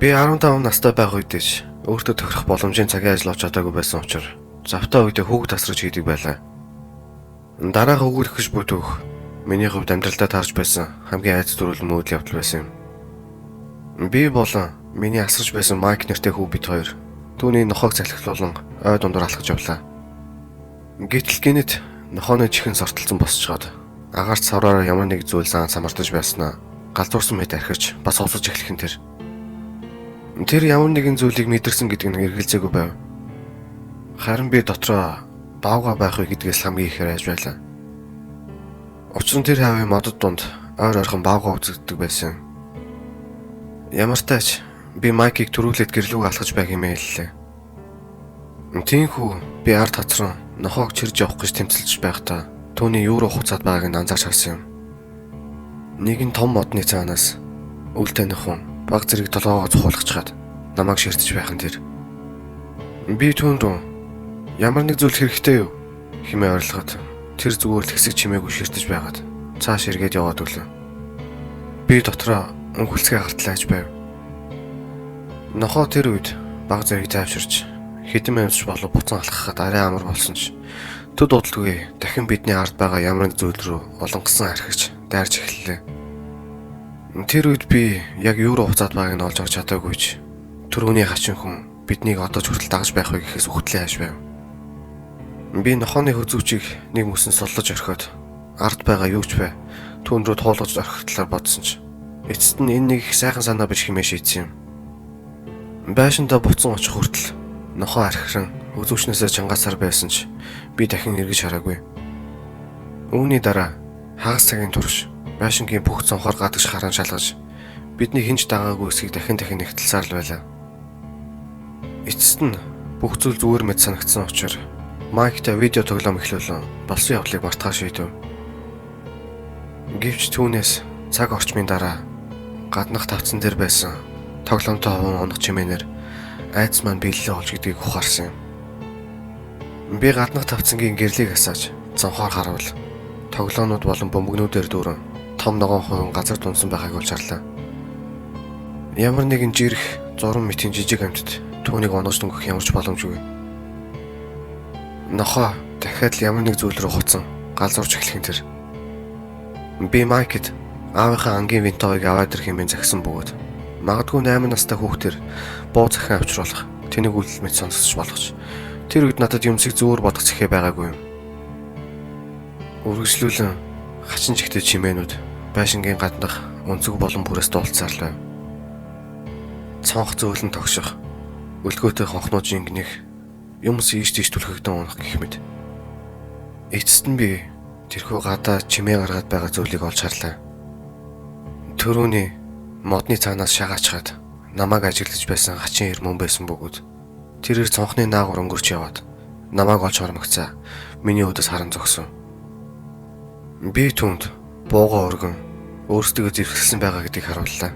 Би 15 настай байх үедээ өөртөө тохирох боломжийн цагийн ажил олж чадаагүй байсан учраас завтаа үедээ хүүхд тасраж хийдэг байлаа. Дараахан өгүүлэх гэж бүтүүх миний хувьд амьдралдаа таарч байсан хамгийн айц дөрвөл мөдөл явдал байсан юм. Би болон миний асарч байсан Майк нэртэй хүү бид хоёр түүний нохоог залхилуулан ой дундуур алхаж явлаа. Гэтэл гинэт нохооны чихэн сортолцсон босчоод агаарч савраараа ямар нэг зүйл заан самартаж байснаа галзуурсан мэт архирч бас овсож эхлэх нь тэр ямар нэгэн зүйлийг мэдэрсэн гэдэг нь эргэлзээгүй байв. Харин би дотроо баавга байх вэ гэдгээс хамгийн ихээр айж байлаа. Учир нь тэр хавийн модод дунд ойр ойрхон баавга үзэгддэг байсан. Ямар ч тач би Майкийг төрүүлээд гэрлүүг алхаж байг юм хэллээ. Тиймхүү би ард хацран нохоог чирж явах гэж тэмцэлж байхдаа түүний юу руу хуцаад байгааг нь анзаарч харсан юм. Нэгэн том модны цаанаас үл таних хүн баг зэрэг толгоогоо цухуулгачаад намайг ширтэж байх нь тэр. Би түүнд ямар нэг зүйл хэрэгтэй юу хэмээн ойрлоход тэр зүгээр л хэсэг чимээгүй ширтэж байгаад цааш эргээд яваад өглөө. Би дотроо өнхөлцгээ хартлааж байв. Нохоо тэр үед баг зэрэг тайвширч хэдэн минут болов буцан алхахад арай амар болсон ч төд удалгүй дахин бидний ард байгаа ямар нэг зүйл рүү олонгосон архиж дайрч эхэллээ. Тэр үед би яг юу руу хуцаад байгааг нь олж харж чадаагүй ч түрүүний хачин хүн биднийг одоо ч хүртэл дагаж байх вэ гэхээс үхтлээ хайж байв. Би нохооны хөзөвчийг нэг мөсөн соллож орхиод ард байгаа юу ч бай түүн рүү туулгаж орхих талаар бодсон ч эцэст нь энэ нэг их сайхан санаа биш хэмээн шийдсэн юм. Байшиндаа буцан очих хүртэл нохоо архиран хөзөвчнөөсөө чангаасаар байсан ч би дахин эргэж хараагүй. Үүний дараа хагас цагийн турш байшингийн бүх цонхоор гадагш харан шалгаж бидний хинж дагаагүй эсгийг дахин нэгтэлсаар л байлаа. Эцэст нь бүх зүйл зүгээр мэт санагдсан учраас Майктай видео тоглоом эхлүүлэн болсон явдлыг мартахаа шийдэв. Гэвч түүнээс цаг орчмын дараа гаднах тавцан дээр байсан тоглоомтой хуван онох чимээнээр айц маань биелэлээ олж гэдгийг ухаарсан юм. Би гаднах тавцангийн гэрлийг асааж цонхоор харуул тоглоомнууд болон бөмбөгнүүдээр дүүрэн том ногоон хувин газар дунсан байгааг олж харлаа. Ямар нэгэн жирэх зурм мэтийн жижиг амьтад түүнийг оноож дөнгөх ямар ч боломжгүй. Нохоо дахиад л ямар нэг зүйл рүү хуцсан галзуурч эхлэх тэр. Би Майкд аавынхаа ангийн винтовыг аваад ирэх хэмээн загсан бөгөөд магадгүй 8 настай хүүхдэр буу захин авчруулах тэнийг үйлдэл мэт сонсож болгоч тэр үед надад юмсыг зөөр бодох зэхээ байгаагүй юм. Үргэлжлүүлэн хачин чигтэй чимээнүүд байшингийн гаднах өнцөг болон бүрээс дуулцаар л байв. Цонх зөөлөн тогших, өлгөөтэй хонхнууд жингнэх, юмс ийш тийш түлхэгдэн унах гэх мэт. Эцэст нь би тэрхүү гадаа чимээ гаргаад байгаа зүйлийг олж харлаа. Төрөүний модны цаанаас шагаачгаад намайг ажиглаж байсан хачин ир мөн байсан бөгөөд тэрээр цонхны наагур өнгөрч яваад намайг олж хормогцаа миний өдөс харан зогсон. Би түүнд бууга өргөн өөрсдөө зэвсгэлсэн байгаа гэдгийг харууллаа.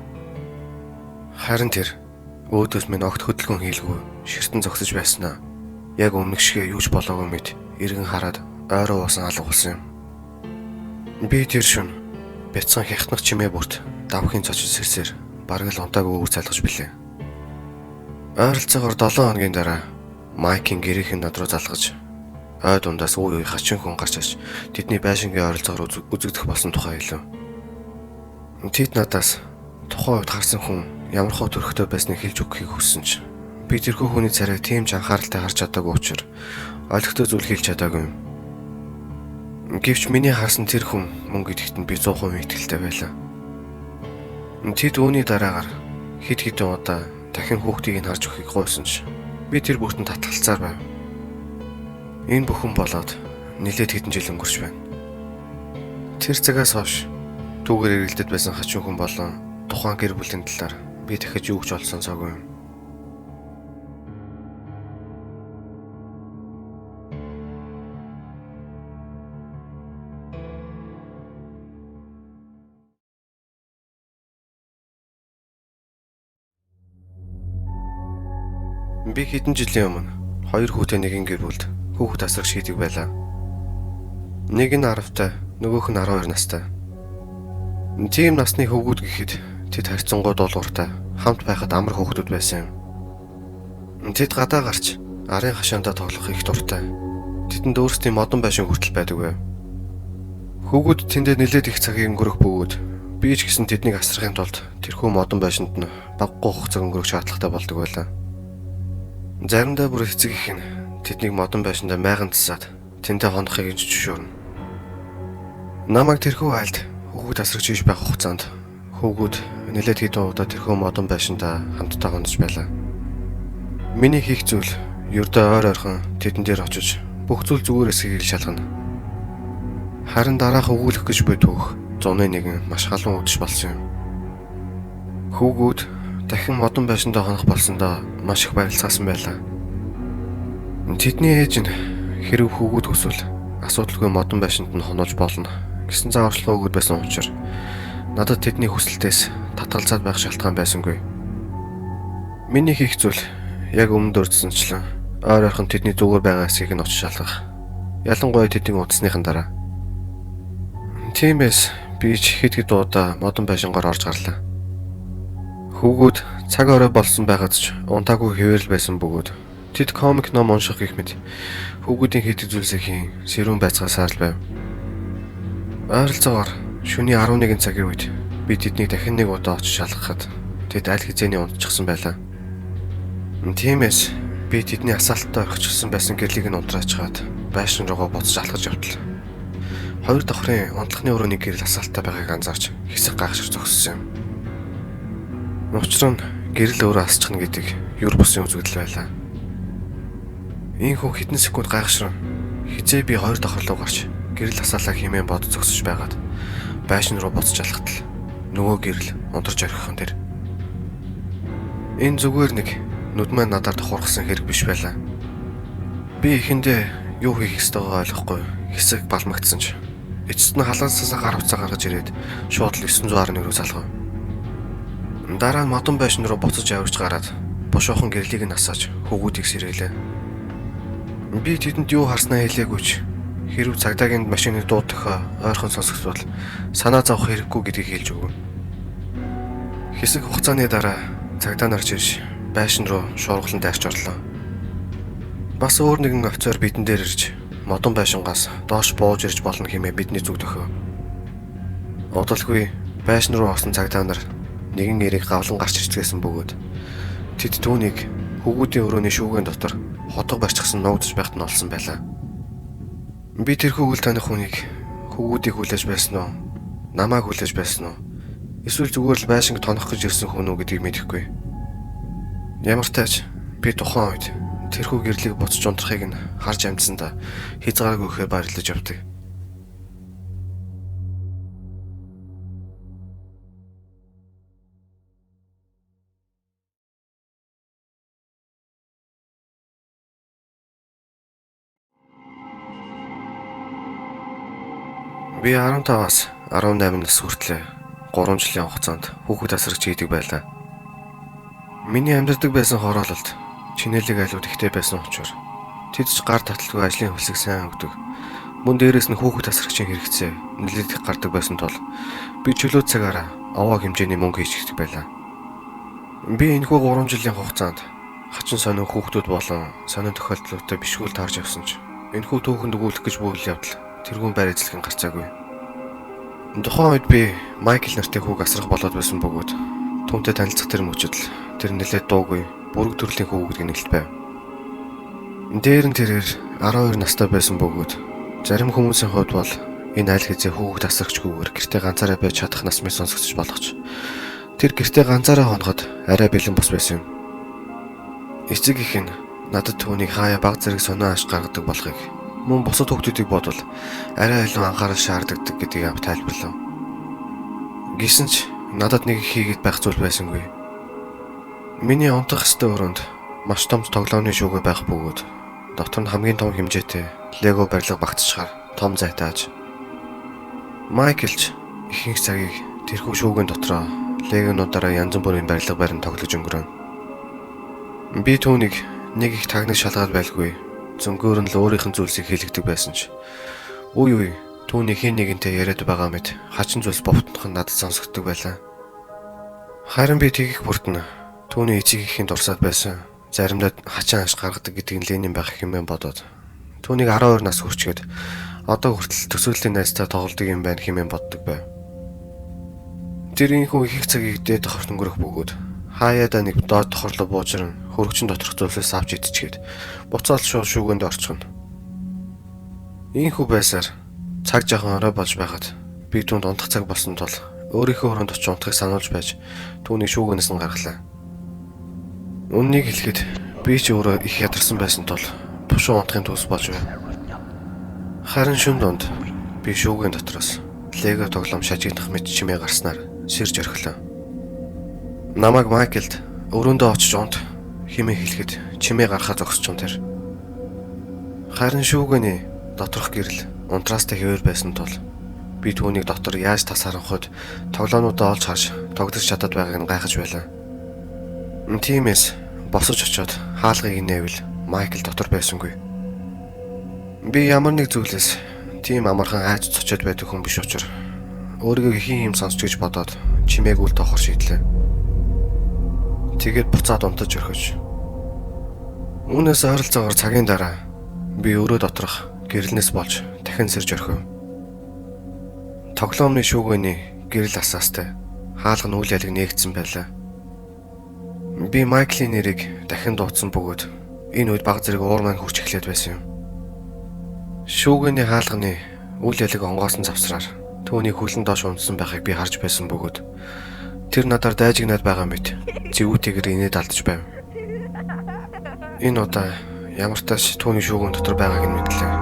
Харин тэр өөдөөс минь огт хөдөлгөөн хийлгүй ширтэн зогсож байснаа яг өмнөх шигээ юуж болоогүй мэд эргэн хараад ойроо уусан алга болсон юм. Би тэр шөнө бяцхан хятнах чимээ бүрт давхын цочид сэрсээр бараг л унтаагүй үр цайлгаж билээ. Ойролцоогоор 7 хоногийн дараа Майкийн гэрийнхэн над руу залгаж ой дундаас үе хачин хүн гарч аж тэдний байшингийн ойролцоогоор үзэгдэх болсон тухай хэлв. Тэд надаас тухайн үед харсан хүн ямар хөө төрхтэй байсныг хэлж өгөхийг хүссэн ч би тэрхүү хүний царайг тийм ч анхааралтай харж чадаагүй учраас ойлгохтой зүйл хэлж чадаагүй юм. Гэвч миний харсан тэр хүн мөн гэдэгт нь би 100% итгэлтэй байлаа. Тэд үүний дараагаар хэд хэдэн удаа дахин хүүхдийг нь харж өгөхийг гуйсан ч би тэр бүртэн татгалцаар байв. Энэ бүхэн болоод нэлээд хэдэн жил өнгөрч байна. Тэр цагаас хойш түүгээр эргэлдэт байсан хачин хүн болон тухайн гэр бүлийн талаар би дахиж юу гэж олсон цаагүй юм. Би хэдэн жилийн өмнө 2 хүүтэй нэгэн гэр бүлд хүүхэд асрах шийдэг байлаа. Нэг нь 10-тай, нөгөөх нь 12 настай. Тийм насны хөвгүүд гэхэд тэд харьцангуй дуулууртай, хамт байхад амар хүүхдүүд байсан юм. Тэд гадаа гарч арын хашаандаа тоглох их дуртай. Тэдэнд өөрсдийн модон байшин хүртэл байдаг байв. Хүүгүүд тэндээ нэлээд их цагийг өнгөрөх бөгөөд би ч гэсэн тэднийг асрахын тулд тэрхүү модон байшинд нь баггүй хугацааг өнгөрөх шаардлагатай болдог байлаа. Заримдаа бүр эцэг их нь тэднийг модон байшиндаа майган тасаад тэндээ хонохыг нь зөвшөөрнө. Намайг тэрхүү айлд хүүгүүд асрагч хийж байх хугацаанд хүүгүүд нэлээд хэдэн удаа тэрхүү модон байшиндаа хамтдаа хонож байлаа. Миний хийх зүйл ердөө ойр ойрхон тэдэн дээр очиж бүх зүйл зүгээр эсэхийг шалгана. Харин дараах өгүүлэх гэж буй түүх 100-ны нэгэн маш халуун үдшиж болсон юм. Хүүгүүд дахин модон байшиндаа хонох болсондоо маш их барилцаасан байлаа. Тэдний ээж нь хэрэг хүүгүүд хүсвэл асуудалгүй модон байшинд нь хонож болно гэсэн зааварчилгаа өгöd байсан учраас надад тэдний хүсэлтээс татгалзаад байх шалтгаан байсангүй. Миний хийх зүйл яг өмнө дурдсанчлан ойр ойрхон тэдний зүгээр байгаа хэсгийг нь очиж шалгах. Ялангуяа тэдний утасныхан дараа. Тиймээс би ч хэд хэд удаа модон байшингоор орж гарлаа. Хүүгүүд цаг орой болсон байгаад ч унтаагүй хэвээрл байсан бөгөөд тэд комик ном унших гэх мэт хүүгүүдийн хийдэг зүйлсээ хийн сэрүүн байцгаасаар л байв. Ойролцоогоор шөнийн 11 цагийн үед би тэднийг дахин нэг удаа очиж шалгахад тэд аль хэзээний унтчихсан байлаа. Тиймээс би тэдний асаалттай орхичихсан байсан гэрлийг нь унтраачгаад байшин руугаа буцаж алхаж явтлаа. Хоёр давхрын унтлахны өрөөний гэрэл асаалттай байгааг анзаарч хэсэг гайхшир зогссон юм. Учир нь гэрэл өөрөө асчихна гэдэг юр бусын үзэгдэл байлаа. Ийхүү хэдэн секунд гайхшир хизээ би хоёр давхар руу гарч гэрэл асаалаа хэмээн бод зогсож байгаад байшин руу буцаж алхатал нөгөө гэрэл унтарч орхихон тэр. Энэ зүгээр нэг нүдмээ надаар тохуурхсан хэрэг биш байлаа. Би эхэндээ юу хийх ёстойгоо ойлгохгүй хэсэг балмагдсан ч эцэст нь халаансаас гар утсаа гаргаж ирээд шууд л 911 рүү залгав. Дараа нь модон байшин руу буцаж явж гараад бошоохон гэрлийг нь асааж хүүгүүдийг сэрээлээ. Би тэдэнд юу харснаа хэлээгүйч хэрв цагдаагийн машиныг дуудахаа ойрхон сонсгосвол санаа зовох хэрэггүй гэдгийг хэлж өгөв. Хэсэг хугацааны дараа цагдаа нар ирж байшин руу шуургалан дайрч орлоо. Бас өөр нэгэн офицер бидэн дээр ирж модон байшингаас доош бууж ирж болно хэмээн бидний зүгт өгөв. Удалгүй байшин руу орсон цагдаа нар нэгэн нэрийг гавлан гарч ирцгээсэн бөгөөд тэд түүнийг хүүгүүдийн өрөөний шүүгэн дотор хотго барьчихсан нуугдж байхад нь олсон байлаа. Би тэр хүүгэл таних хүнийг хүүгүүдийг хүлээж байсан уу? Намааг хүлээж байсан уу? Эсвэл зүгээр л байшинг тонох гэж ирсэн хүн үү гэдгийг мэдэхгүй. Ямар ч тач би тухайн үед тэрхүү гэрлийг буцаж унтрахыг нь харж амжсандаа хязгааргүй ихээр баярлаж явдаг. Би 15-аас 18 нас хүртлээр 3 жилийн хугацаанд хүүхэд асрагч хийдэг байлаа. Миний амьдардаг байсан хороололд чинэлэг айлууд ихтэй байсан учраас тэд ч гар таталгүй ажлын хөлсийг сайн өгдөг. Мөн дээрээс нь хүүхэд асрагчийн хэрэгцээ нэлээд их гардаг байсан тул би чөлөө цагаараа овоо хэмжээний мөнгө хийчихдэг байлаа. Би энэхүү 3 жилийн хугацаанд хачин сонин хүүхдүүд болон сонин тохиолдлуудтай бишгүүл таарж явсан ч энэхүү түүхэнд өгүүлэх гэж бүйл явдал тэрүүн байр эзлэх нь гарцаагүй. Тухайн үед би Майкл нартай хүүг асрах болоод байсан бөгөөд түүнтэй танилцах тэр мөчөд тэр нэлээд дуугүй бүрэг төрлийн хүү гэдгийг нэлт байв. Дээр нь тэрээр 12 настай байсан бөгөөд зарим хүмүүсийн хувьд бол энэ аль хэзээ хүүхэд асрахчгүйгээр гэртээ ганцаараа байж чадах нас мэт сонсогдож болгоч. Тэр гэртээ ганцаараа хоноход арай бэлэн бос байсан юм. Эцэг их нь надад түүнийг хаяа баг зэрэг сонио аш гаргадаг болохыг мөн бусад хүүхдүүдийг бодвол арай илүү анхаарал шаарддаг гэдгийг авт тайлбарлав. Гэсэн ч надад нэг хийгээд байх зүйл байсангүй. Миний унтах ёстой өрөөнд маш том тоглоомны шүүгээ байх бөгөөд дотор нь хамгийн том хэмжээтэй лего барилга багтчихаар том зайтааж. Майклч ихэнх цагийг тэрхүү шүүгэн дотроо легонуудаараа янз бүрийн барилга барин тоглож өнгөрөв. Би түүнийг нэг их тагнаг шалгаад байлгүй. Зөнгөөр нь л өөрийнх нь зүйлсийг хэлэгдэг байсан ч үе түүний хэн нэгэнтэй яриад байгаа мэт хачин зүйлс бовтнох нь надад сонсогддог байлаа. Харин би тгийх бүртэн түүний эцэг эхийн дурсаад байсан. Заримдаа хачаан аш гаргадаг гэдгийг Ленин байх хэмээн бодоод түүнийг 12 нас хүрчгээд одоо хүртэл төсөөллийн найзтай тоглодог юм байна хэмээн боддог байв. Тэр инхүү их цагийг дээд хавт өнгөрөх бөгөөд хаяада нэг доод тохорлоо буужран хөргөчн доторх зүйлээс авч идчихгээд буцаал шууд шүүгэнд орчихно. Инхүү байсаар цаг жаахан орой болж байхад би түүнд унтах цаг болсон тул өөрийнхөө хөрөнд очиж унтахыг сануулж байж түүнийг шүүгэнээс нь гаргалаа. Үннийг хэлэхэд би ч өөрөө их ядарсан байсан тул бушуу унтахын төс болж байв. Харин шөнө донд би шүүгэн дотроос лего тоглоом шажигдах мэт чимээ гарснаар сэрж орхилоо. Намайг Майклд өрөөндөө очиж унт хэмээн хэлэхэд чимээ гарахаа зогсчихсон тэр. Харин шүүгэний доторх гэрэл унтраастай хэвээр байсан тул би түүнийг дотор яаж тас харанхуйд тоглоомнуудаа олж харж тогтож чадаад байгааг нь гайхаж байлаа. Тиймээс босож очиод хаалгыг нээвэл Майкл дотор байсангүй. Би ямар нэг зүйлээс тийм амархан айж цочоод байдаг хүн биш учраас өөрийгөө ихийн юм сонсч гэж бодоод чимээг үл тоохор шийдлээ. Тэгээд буцаад унтаж орхиж. Үүнээс ойролцоогоор цагийн дараа би өөрөө доторх гэрэлнээс болж дахин сэрж орхив. Тоглоомны шүүгээний гэрэл асаастай хаалга нь үйл ялэг нээгдсэн байлаа. Би Майклийн нэрийг дахин дуудсан бөгөөд энэ үед баг зэрэг уурман хурж эхлээд байсан юм. Шүүгээний хаалганы үйл ялэг онгоосон завсраар түүний хүлэн доош унтсан байхыг би харж байсан бөгөөд тэр надаар дайжигнаад байгаа мэт зэвүүтэйгээр инээд алдаж байв. Энэ удаа ямар ч тач түүний шүүгэн дотор байгааг нь мэдлээ.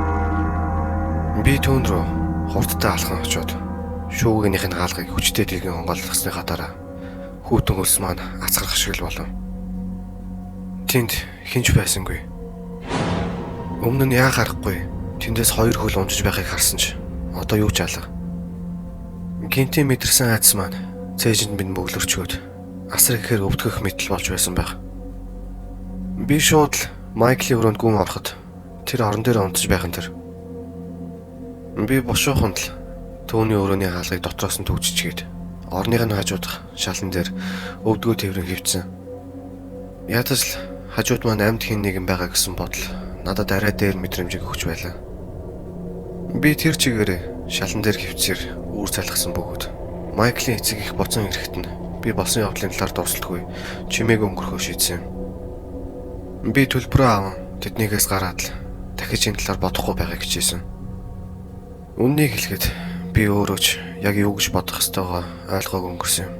Би түүн рүү хурдтай алхан очиод шүүгийнх нь хаалгыг хүчтэй дэлгэн онгойлгосныхаа дараа хүүтэн хөлс маань ацгарах шиг л болов. Тэнд хинч байсангүй. Өмнө нь яа харахгүй тэндээс 2 хөл унжиж байхыг харсан ч одоо юу ч алга. Гинтийн мэдэрсэн айдас маань цээжинд минь бөглөрчгөөд асар ихээр өвдгөх мэтэл болж байсан байх. Би шууд Майклийн өрөөнд гүн ороход тэр орон дээр унтаж байх нь тэр. Би бушуухан л түүний өрөөний хаалгыг дотроос нь төгжчихгээд орных нь хажуудах шалан дээр өвдгөө тэрэн хөвцөн. Ятаж л хажууд маань амьд хин нэгэн байгаа гэсэн бодол надад арай дээр мэдрэмжийг өгч байлаа. Би тэр чигээрээ шалан дээр хөвцсээр үүр цалгасан бөгөөд Майклийн эцэг их боцон ирэхэд нь би болсон явдлын талаар дурсалтгүй чимээг өнгөрөхөө шийдсэн. Би төлбөрөө аван тэднийгээс гараад л дахиж энэ талаар бодохгүй байгааг хичээсэн. Үннийг хэлэхэд би өөрөө ч яг юу гэж бодох ёстойгоо ойлгоогүй өнгөрсөн юм.